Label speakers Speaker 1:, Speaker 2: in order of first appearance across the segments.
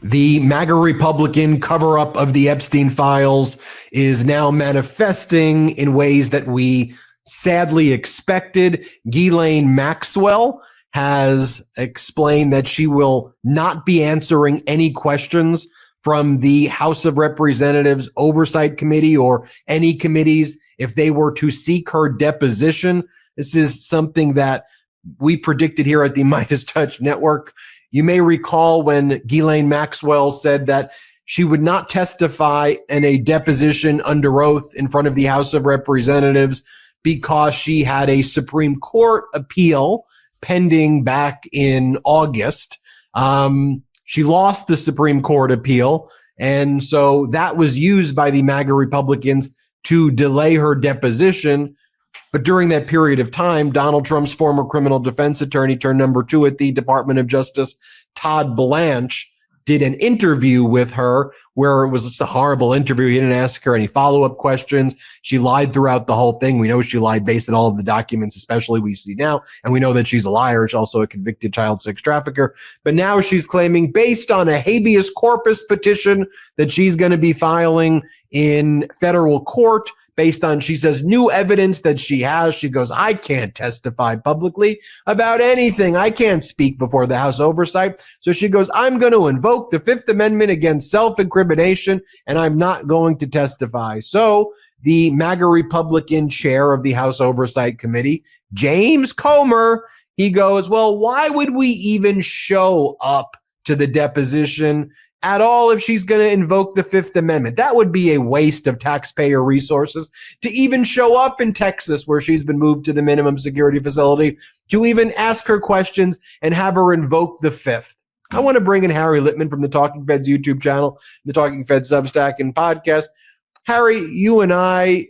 Speaker 1: The MAGA Republican cover-up of the Epstein files is now manifesting in ways that we sadly expected. Ghislaine Maxwell has explained that she will not be answering any questions from the House of Representatives Oversight Committee or any committees if they were to seek her deposition. This is something that we predicted here at the MeidasTouch Network. You may recall when Ghislaine Maxwell said that she would not testify in a deposition under oath in front of the House of Representatives because she had a Supreme Court appeal pending back in August. She lost the Supreme Court appeal, and so that was used by the MAGA Republicans to delay her deposition. But during that period of time, Donald Trump's former criminal defense attorney turned number 2 at the Department of Justice, Todd Blanche, did an interview with her where it was just a horrible interview. He didn't ask her any follow-up questions. She lied throughout the whole thing. We know she lied based on all of the documents, especially we see now. And we know that she's a liar. She's also a convicted child sex trafficker. But now she's claiming, based on a habeas corpus petition that she's going to be filing in federal court, based on, she says, new evidence that she has. She goes, I can't testify publicly about anything. I can't speak before the House Oversight. So she goes, I'm going to invoke the Fifth Amendment against self-incrimination, and I'm not going to testify. So the MAGA Republican chair of the House Oversight Committee, James Comer, he goes, well, why would we even show up to the deposition at all if she's going to invoke the Fifth Amendment? That would be a waste of taxpayer resources to even show up in Texas, where she's been moved to the minimum security facility, to even ask her questions and have her invoke the Fifth. I want to bring in Harry Littman from the Talking Feds YouTube channel, the Talking Feds Substack and podcast. Harry, you and I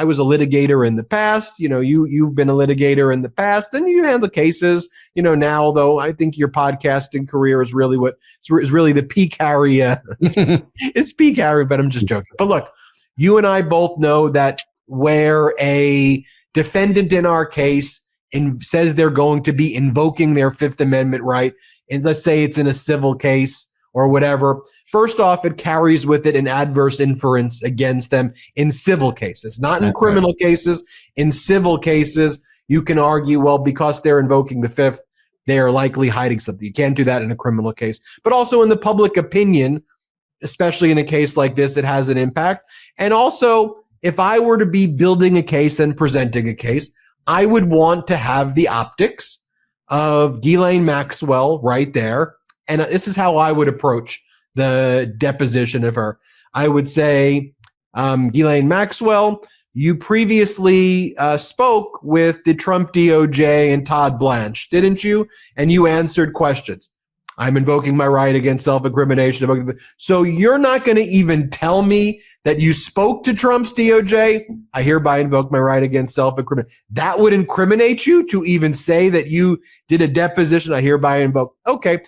Speaker 1: was a litigator in the past. You know, you've been a litigator in the past, and you handle cases. You know, now though, I think your podcasting career is really the peak Harry. It's peak Harry, but I'm just joking. But look, you and I both know that where a defendant in our case says they're going to be invoking their Fifth Amendment right, and let's say it's in a civil case or whatever, first off, it carries with it an adverse inference against them in civil cases, not in criminal cases. In civil cases, you can argue, well, because they're invoking the Fifth, they are likely hiding something. You can't do that in a criminal case. But also in the public opinion, especially in a case like this, it has an impact. And also, if I were to be building a case and presenting a case, I would want to have the optics of Ghislaine Maxwell right there. And this is how I would approach the deposition of her. I would say, Ghislaine Maxwell, you previously spoke with the Trump DOJ and Todd Blanche, didn't you? And you answered questions. I'm invoking my right against self-incrimination. So you're not going to even tell me that you spoke to Trump's DOJ? I hereby invoke my right against self-incrimination. That would incriminate you to even say that you did a deposition. I hereby invoke. Okay.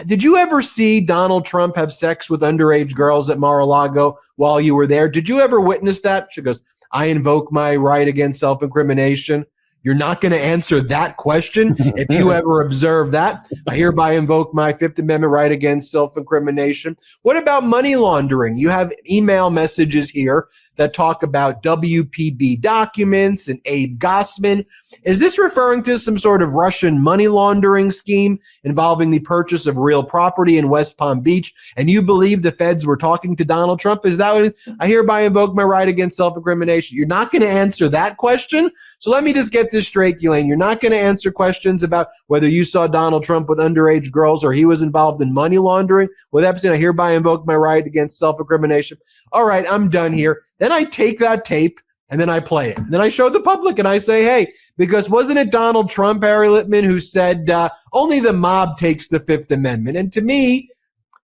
Speaker 1: Did you ever see Donald Trump have sex with underage girls at Mar-a-Lago while you were there? Did you ever witness that? She goes, I invoke my right against self-incrimination. You're not going to answer that question if you ever observe that. I hereby invoke my Fifth Amendment right against self-incrimination. What about money laundering? You have email messages here that talk about WPB documents and Abe Gossman. Is this referring to some sort of Russian money laundering scheme involving the purchase of real property in West Palm Beach? And you believe the feds were talking to Donald Trump? Is that what it is? I hereby invoke my right against self-incrimination. You're not going to answer that question? So let me just get this straight, Ghislaine. You're not going to answer questions about whether you saw Donald Trump with underage girls or he was involved in money laundering with Epstein. I hereby invoke my right against self-incrimination. All right, I'm done here. Then I take that tape and then I play it. And then I show the public and I say, hey, because wasn't it Donald Trump, Harry Littman, who said only the mob takes the Fifth Amendment? And to me,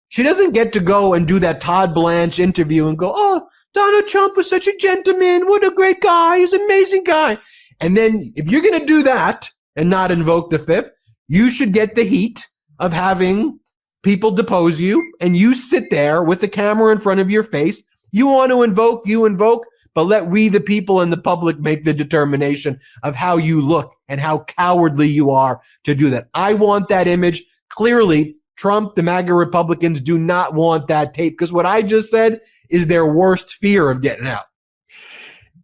Speaker 1: she doesn't get to go and do that Todd Blanche interview and go, oh, Donald Trump was such a gentleman. What a great guy. He's an amazing guy. And then if you're going to do that and not invoke the Fifth, you should get the heat of having people depose you and you sit there with the camera in front of your face. You want to invoke, you invoke, but let we, the people and the public, make the determination of how you look and how cowardly you are to do that. I want that image. Clearly, Trump, the MAGA Republicans do not want that tape, because what I just said is their worst fear of getting out.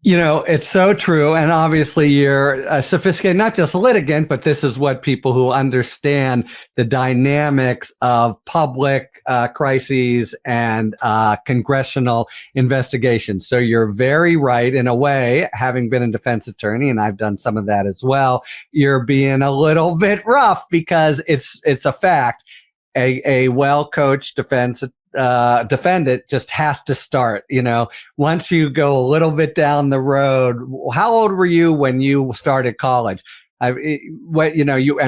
Speaker 2: It's so true. And obviously you're a sophisticated, not just litigant, but this is what people who understand the dynamics of public crises and congressional investigations. So you're very right in a way, having been a defense attorney, and I've done some of that as well. You're being a little bit rough because it's a fact. A well-coached defendant just has to start, once you go a little bit down the road. How old were you when you started college? And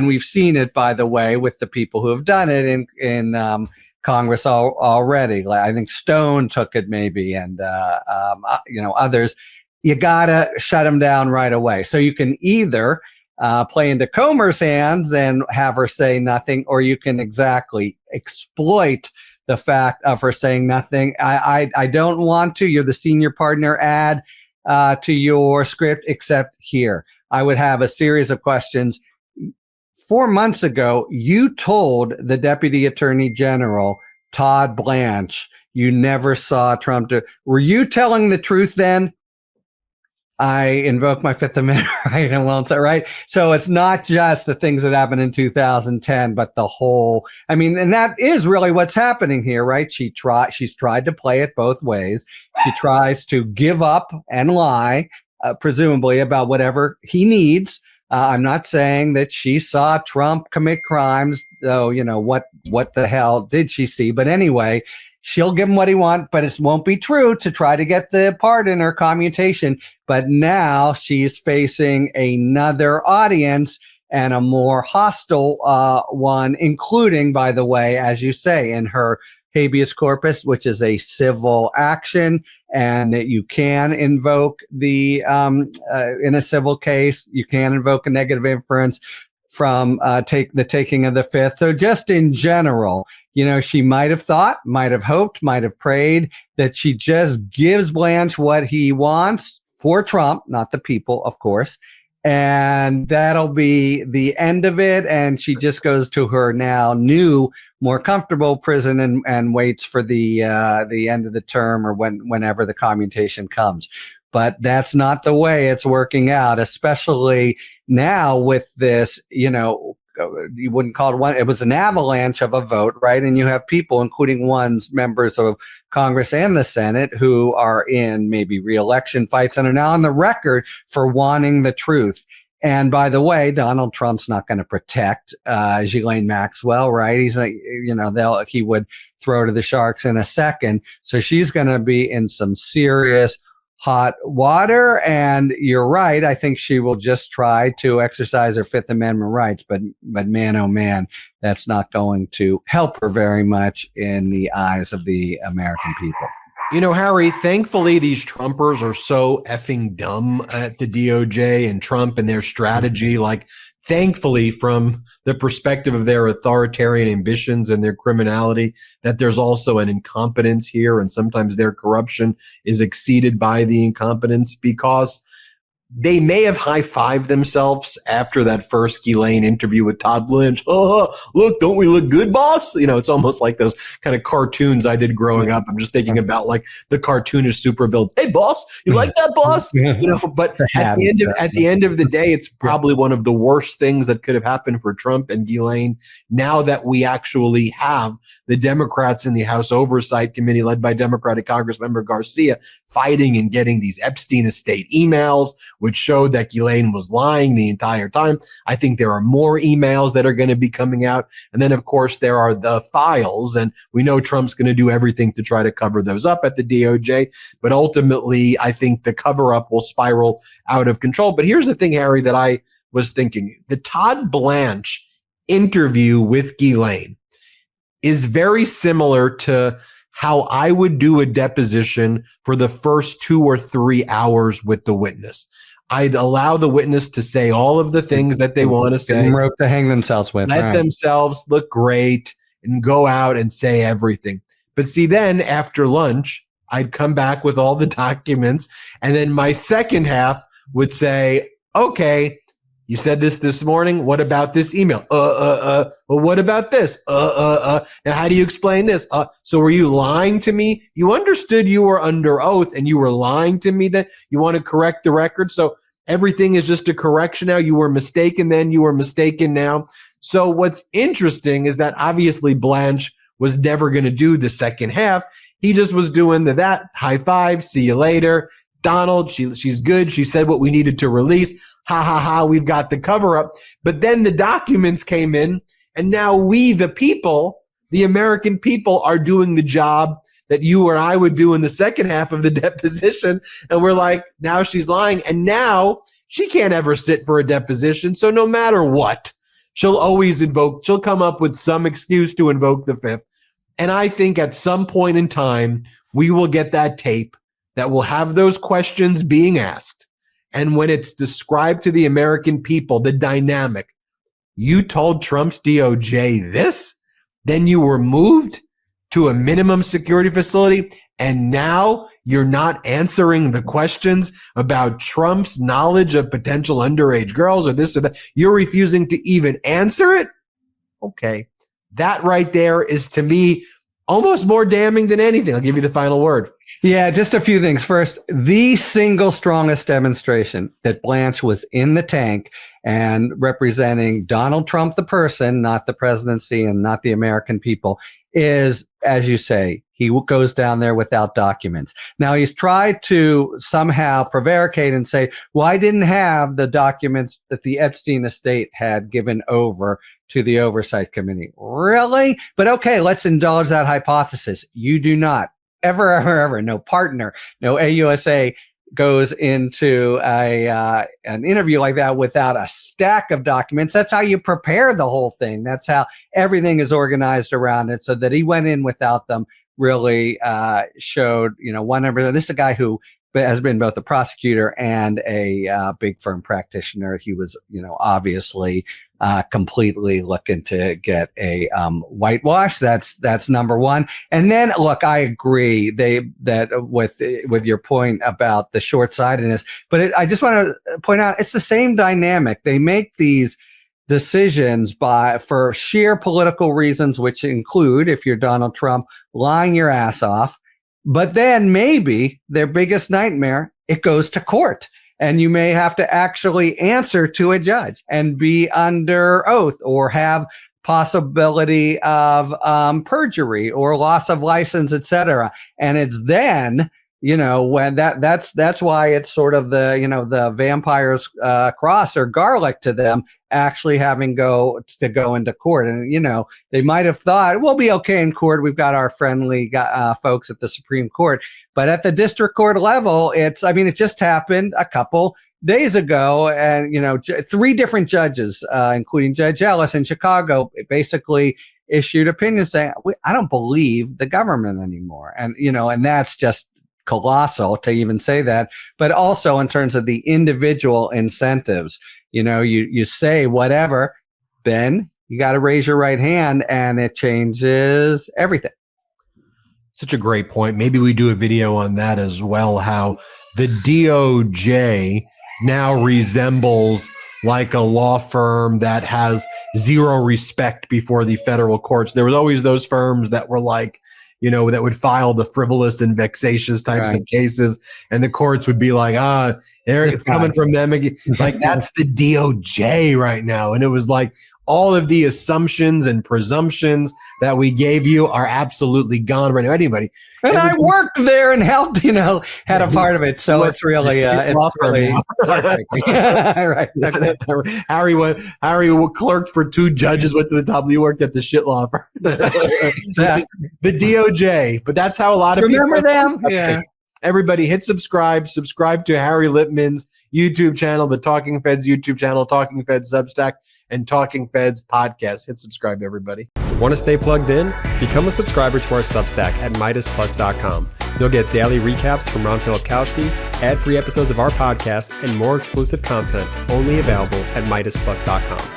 Speaker 2: we've seen it, by the way, with the people who have done it in Congress already. Like, I think Stone took it maybe, and others. You gotta shut them down right away. So you can either play into Comer's hands and have her say nothing, or you can exactly exploit the fact of her saying nothing. I don't want to. You're the senior partner. Add to your script, except here. I would have a series of questions. 4 months ago, you told the Deputy Attorney General, Todd Blanche, you never saw Trump do. Were you telling the truth then? I invoke my Fifth Amendment right and won't say, right? So it's not just the things that happened in 2010, but the whole, and that is really what's happening here, right? She's tried to play it both ways. She tries to give up and lie, presumably about whatever he needs. I'm not saying that she saw Trump commit crimes, though, what the hell did she see? But anyway, she'll give him what he wants, but it won't be true to try to get the pardon or commutation. But now she's facing another audience, and a more hostile one, including, by the way, as you say, in her habeas corpus, which is a civil action, and that you can invoke the in a civil case, you can invoke a negative inference from the taking of the Fifth. So just in general, she might have thought, might have hoped, might have prayed that she just gives Blanche what he wants for Trump, not the people, of course. And that'll be the end of it. And she just goes to her now new, more comfortable prison and waits for the end of the term, or whenever the commutation comes. But that's not the way it's working out, especially now with this, you wouldn't call it one. It was an avalanche of a vote, right? And you have people, including members of Congress and the Senate, who are in maybe re-election fights and are now on the record for wanting the truth. And by the way, Donald Trump's not going to protect Ghislaine Maxwell, right? He's like, he would throw to the sharks in a second. So she's going to be in some serious hot water. And you're right. I think she will just try to exercise her Fifth Amendment rights. But man, oh man, that's not going to help her very much in the eyes of the American people.
Speaker 1: Harry, thankfully, these Trumpers are so effing dumb at the DOJ and Trump and their strategy. Like, thankfully, from the perspective of their authoritarian ambitions and their criminality, that there's also an incompetence here, and sometimes their corruption is exceeded by the incompetence, because they may have high-fived themselves after that first Ghislaine interview with Todd Blanche. Oh, look, don't we look good, boss? It's almost like those kind of cartoons I did growing up. I'm just thinking about like the cartoonish supervillains. Hey, boss, you like that, boss? But at the end of the day, it's probably one of the worst things that could have happened for Trump and Ghislaine. Now that we actually have the Democrats in the House Oversight Committee, led by Democratic Congressmember Garcia, fighting and getting these Epstein estate emails, which showed that Ghislaine was lying the entire time. I think there are more emails that are going to be coming out. And then, of course, there are the files. And we know Trump's going to do everything to try to cover those up at the DOJ. But ultimately, I think the cover-up will spiral out of control. But here's the thing, Harry, that I was thinking. The Todd Blanche interview with Ghislaine is very similar to how I would do a deposition for the first 2 or 3 hours with the witness. I'd allow the witness to say all of the things that they want to say.
Speaker 2: Rope to hang themselves with.
Speaker 1: Let themselves look great and go out and say everything. But see, then after lunch, I'd come back with all the documents. And then my second half would say, okay, You said this morning. What about this email? Well, what about this? Now, how do you explain this? So were you lying to me? You understood you were under oath and you were lying to me that you want to correct the record. So everything is just a correction now. You were mistaken then. You were mistaken now. So what's interesting is that obviously Blanche was never going to do the second half. He just was doing that high five. See you later. Donald, she's good. She said what we needed to release. Ha ha ha, we've got the cover up. But then the documents came in, and now we, the people, the American people, are doing the job that you or I would do in the second half of the deposition. And we're like, now she's lying. And now she can't ever sit for a deposition. So no matter what, she'll come up with some excuse to invoke the fifth. And I think at some point in time, we will get that tape that will have those questions being asked. And when it's described to the American people, the dynamic, you told Trump's DOJ this, then you were moved to a minimum security facility, and now you're not answering the questions about Trump's knowledge of potential underage girls or this or that. You're refusing to even answer it? Okay. That right there is, to me, almost more damning than anything. I'll give you the final word.
Speaker 2: Yeah, just a few things. First, the single strongest demonstration that Blanche was in the tank and representing Donald Trump, the person, not the presidency and not the American people, is, as you say, he goes down there without documents. Now, he's tried to somehow prevaricate and say, well, I didn't have the documents that the Epstein estate had given over to the Oversight Committee. Really? But okay, let's indulge that hypothesis. You do not. Ever, no partner, no AUSA goes into an interview like that without a stack of documents. That's how you prepare the whole thing. That's how everything is organized around it. So that he went in without them really showed, one number. This is a guy who has been both a prosecutor and a big firm practitioner. He was, obviously completely looking to get a whitewash. That's number one. And then, look, I agree with your point about the short-sightedness, but I just want to point out it's the same dynamic. They make these decisions for sheer political reasons, which include, if you're Donald Trump, lying your ass off. But then maybe their biggest nightmare, it goes to court. And you may have to actually answer to a judge and be under oath or have possibility of perjury or loss of license, et cetera. And it's then, when that's why it's sort of the vampire's cross or garlic to them actually having to go into court. And, they might have thought, we'll be okay in court. We've got our friendly folks at the Supreme Court. But at the district court level, it just happened a couple days ago. And, 3 different judges, including Judge Ellis in Chicago, basically issued opinions saying, I don't believe the government anymore. And, and that's just colossal to even say that, but also in terms of the individual incentives, you say whatever, Ben, you got to raise your right hand and it changes everything.
Speaker 1: Such a great point. Maybe we do a video on that as well, how the DOJ now resembles like a law firm that has zero respect before the federal courts. There was always those firms that were like, that would file the frivolous and vexatious types of cases. And the courts would be like, Eric, it's coming from them again. Like, that's the DOJ right now. And it was like all of the assumptions and presumptions that we gave you are absolutely gone right now. Anybody.
Speaker 2: And I worked there and helped, had a part of it. So it's really, heartbreaking. Right. Harry
Speaker 1: clerked for 2 judges, went to the top. You worked at the shit law firm. Which is the DOJ. But that's how a lot of
Speaker 2: remember
Speaker 1: people
Speaker 2: them. Yeah.
Speaker 1: Everybody hit subscribe to Harry Lippman's YouTube channel, the Talking Feds YouTube channel, Talking Feds Substack, and Talking Feds podcast. Hit subscribe, everybody.
Speaker 3: Want to stay plugged in? Become a subscriber to our Substack at MeidasPlus.com. You'll get daily recaps from Ron Filipkowski, ad-free episodes of our podcast, and more exclusive content only available at MeidasPlus.com.